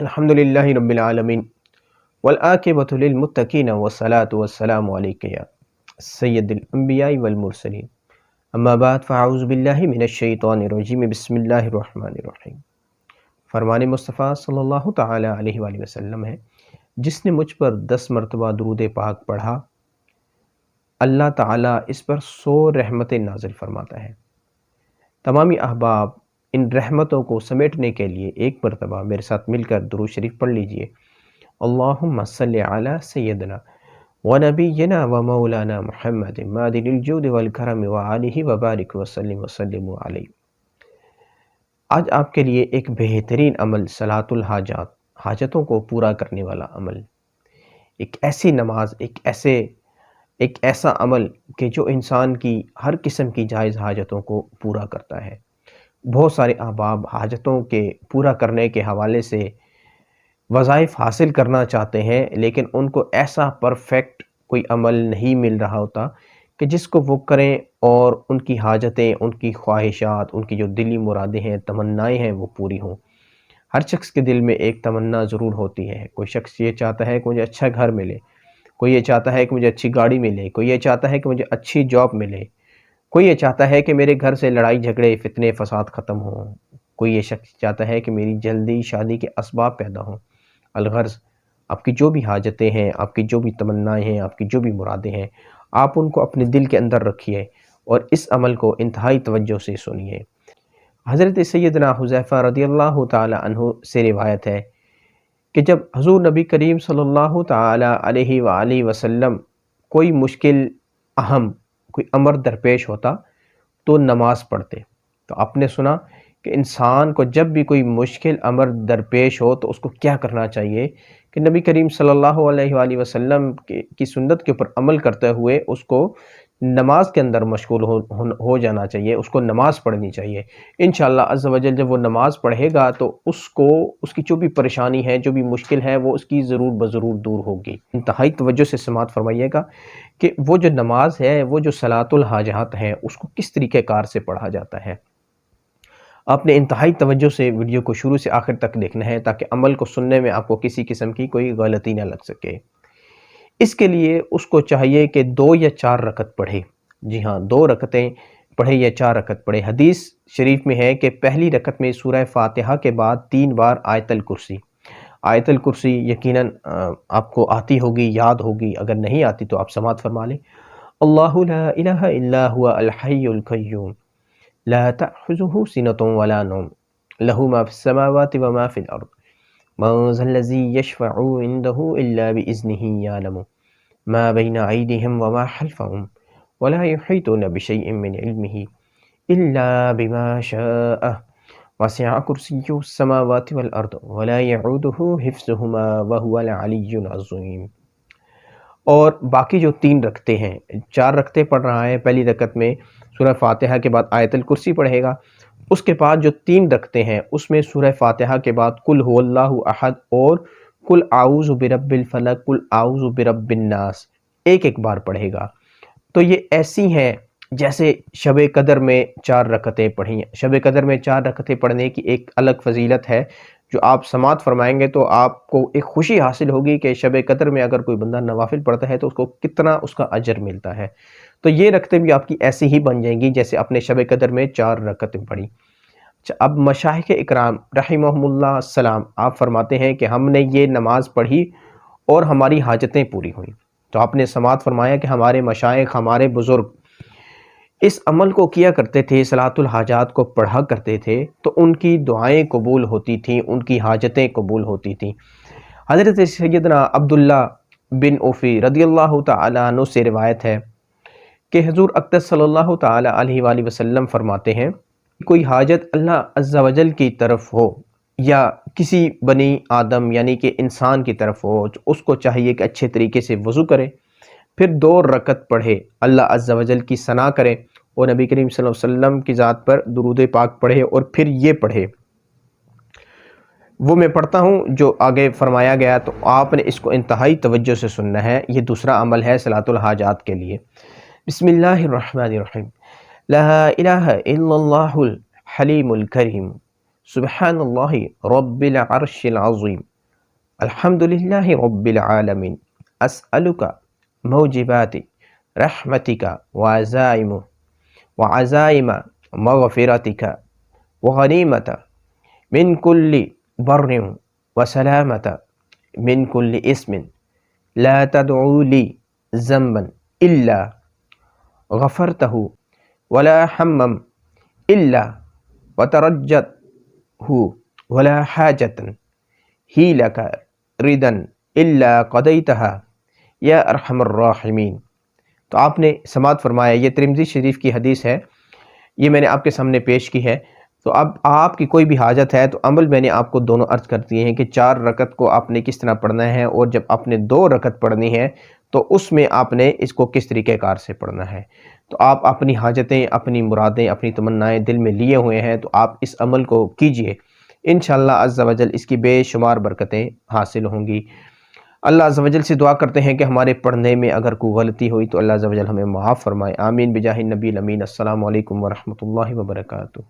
الحمدللہ رب العالمین والعاقبۃ للمتقین والصلاة والسلام علیک یا سید الانبیاء والمرسلین اما بعد فاعوذ باللہ من الشیطان الرجیم بسم اللہ الرحمن الرحیم۔ فرمان مصطفیٰ صلی اللہ تعالی علیہ وآلہ وسلم ہے، جس نے مجھ پر 10 مرتبہ درود پاک پڑھا اللہ تعالیٰ اس پر 100 رحمتیں نازل فرماتا ہے۔ تمامی احباب ان رحمتوں کو سمیٹنے کے لیے ایک مرتبہ میرے ساتھ مل کر درود شریف پڑھ لیجئے۔ اللہم صلی علی سیدنا ونبینا ومولانا محمد مادن الجود والکرم وآلہ وبارک وسلم علیہ۔ آج آپ کے لیے ایک بہترین عمل صلاۃ الحاجات، حاجتوں کو پورا کرنے والا عمل، ایک ایسی نماز، ایک ایسا عمل کہ جو انسان کی ہر قسم کی جائز حاجتوں کو پورا کرتا ہے۔ بہت سارے احباب حاجتوں کے پورا کرنے کے حوالے سے وظائف حاصل کرنا چاہتے ہیں، لیکن ان کو ایسا پرفیکٹ کوئی عمل نہیں مل رہا ہوتا کہ جس کو وہ کریں اور ان کی حاجتیں، ان کی خواہشات، ان کی جو دلی مرادیں ہیں، تمنائیں ہیں، وہ پوری ہوں۔ ہر شخص کے دل میں ایک تمنا ضرور ہوتی ہے۔ کوئی شخص یہ چاہتا ہے کہ مجھے اچھا گھر ملے، کوئی یہ چاہتا ہے کہ مجھے اچھی گاڑی ملے، کوئی یہ چاہتا ہے کہ مجھے اچھی جاب ملے، کوئی یہ چاہتا ہے کہ میرے گھر سے لڑائی جھگڑے فتنے فساد ختم ہوں، کوئی یہ شخص چاہتا ہے کہ میری جلدی شادی کے اسباب پیدا ہوں۔ الغرض آپ کی جو بھی حاجتیں ہیں، آپ کی جو بھی تمنائیں ہیں، آپ کی جو بھی مرادیں ہیں، آپ ان کو اپنے دل کے اندر رکھیے اور اس عمل کو انتہائی توجہ سے سنیے۔ حضرت سیدنا حذیفہ رضی اللہ تعالی عنہ سے روایت ہے کہ جب حضور نبی کریم صلی اللہ تعالی علیہ وآلہ وسلم کوئی مشکل اہم کوئی امر درپیش ہوتا تو نماز پڑھتے۔ تو آپ نے سنا کہ انسان کو جب بھی کوئی مشکل امر درپیش ہو تو اس کو کیا کرنا چاہیے کہ نبی کریم صلی اللہ علیہ وآلہ وسلم کی سنت کے اوپر عمل کرتے ہوئے اس کو نماز کے اندر مشغول ہو جانا چاہیے، اس کو نماز پڑھنی چاہیے۔ انشاءاللہ عز و جل جب وہ نماز پڑھے گا تو اس کی جو بھی پریشانی ہے، جو بھی مشکل ہے، وہ اس کی ضرور بضرور دور ہوگی۔ انتہائی توجہ سے سماعت فرمائیے گا کہ وہ جو نماز ہے، وہ جو صلاۃ الحاجات ہے، اس کو کس طریقہ کار سے پڑھا جاتا ہے۔ آپ نے انتہائی توجہ سے ویڈیو کو شروع سے آخر تک دیکھنا ہے تاکہ عمل کو سننے میں آپ کو کسی قسم کی کوئی غلطی نہ لگ سکے۔ اس کے لیے اس کو چاہیے کہ 2 یا 4 رکعت پڑھے۔ جی ہاں، 2 رکعتیں پڑھے یا 4 رکعت پڑھے۔ حدیث شریف میں ہے کہ پہلی رکعت میں سورہ فاتحہ کے بعد 3 بار آیت الکرسی۔ آیت الکرسی یقیناً آپ کو آتی ہوگی، یاد ہوگی، اگر نہیں آتی تو آپ سماعت فرما لیں۔ اللہ لا الہ الا هو الحی القیوم لا تأخذه سنة ولا نوم له ما في السماوات وما في الأرض من ذا الذي يشفع عنده إلا بإذنه يعلم ما بين أيديهم وما خلفهم ولا يحيطون بشيء من علمه إلا بما شاء وسع كرسيه السماوات والأرض ولا يعوده حفظهما وهو العلي العظيم۔ اور باقی جو 3 رکعتیں ہیں، 4 رکعتیں پڑھ رہا ہے، پہلی رکعت میں سورہ فاتحہ کے بعد آیت الکرسی پڑھے گا، اس کے بعد جو 3 رکعتیں ہیں اس میں سورہ فاتحہ کے بعد قل هو اللہ احد اور قل اعوذ برب الفلق، قل اعوذ برب الناس ایک بار پڑھے گا۔ تو یہ ایسی ہیں جیسے شب قدر میں 4 رکعتیں پڑھی ہیں۔ شب قدر میں 4 رکعتیں پڑھنے کی ایک الگ فضیلت ہے جو آپ سماعت فرمائیں گے تو آپ کو ایک خوشی حاصل ہوگی کہ شب قدر میں اگر کوئی بندہ نوافل پڑھتا ہے تو اس کو کتنا اس کا اجر ملتا ہے۔ تو یہ رکعتیں بھی آپ کی ایسی ہی بن جائیں گی جیسے اپنے شب قدر میں 4 رکعتیں پڑھی۔ اب مشائخ اکرام رحمہم اللہ السلام آپ فرماتے ہیں کہ ہم نے یہ نماز پڑھی اور ہماری حاجتیں پوری ہوئیں۔ تو آپ نے سماعت فرمایا کہ ہمارے مشائخ، ہمارے بزرگ اس عمل کو کیا کرتے تھے، صلاۃ الحاجات کو پڑھا کرتے تھے تو ان کی دعائیں قبول ہوتی تھیں، ان کی حاجتیں قبول ہوتی تھیں۔ حضرت سیدنا عبداللہ بن اوفی رضی اللہ تعالی عنہ سے روایت ہے کہ حضور اقدس صلی اللہ تعالی علیہ وآلہ وسلم فرماتے ہیں کوئی حاجت اللہ عز و جل کی طرف ہو یا کسی بنی آدم یعنی کہ انسان کی طرف ہو، اس کو چاہیے کہ اچھے طریقے سے وضو کرے، پھر 2 رکعت پڑھے، اللہ عز و جل کی ثنا کرے اور نبی کریم صلی اللہ علیہ وسلم کی ذات پر درود پاک پڑھے اور پھر یہ پڑھے۔ وہ میں پڑھتا ہوں جو آگے فرمایا گیا، تو آپ نے اس کو انتہائی توجہ سے سننا ہے۔ یہ دوسرا عمل ہے صلاۃ الحاجات کے لیے۔ بسم اللہ الرحمن الرحیم، لا الہ الا اللہ الحلیم الکریم سبحان اللہ رب العرش العظیم الحمدللہ رب العالمین اسألک موجبات رحمتک وعزائم مغفرتک وغنیمت من کل بر وسلامت من کل اسم لا تدعو لی ذنبا الا غفرتہ ولا ہما الا وترجته ولا حاجة ہی لک ردا الا قضیتها یا ارحم الراحمین۔ تو آپ نے سماعت فرمایا، یہ ترمذی شریف کی حدیث ہے، یہ میں نے آپ کے سامنے پیش کی ہے۔ تو اب آپ کی کوئی بھی حاجت ہے تو عمل میں نے آپ کو دونوں عرض کر دیے ہیں کہ 4 رکعت کو آپ نے کس طرح پڑھنا ہے، اور جب آپ نے 2 رکعت پڑھنی ہے تو اس میں آپ نے اس کو کس طریقہ کار سے پڑھنا ہے۔ تو آپ اپنی حاجتیں، اپنی مرادیں، اپنی تمنائیں دل میں لیے ہوئے ہیں تو آپ اس عمل کو کیجئے، انشاءاللہ عز و جل اس کی بے شمار برکتیں حاصل ہوں گی۔ اللہ عز و جل سے دعا کرتے ہیں کہ ہمارے پڑھنے میں اگر کوئی غلطی ہوئی تو اللہ عز و جل ہمیں معاف فرمائے، آمین بجاہ النبی الامین۔ السلام علیکم ورحمۃ اللہ وبرکاتہ۔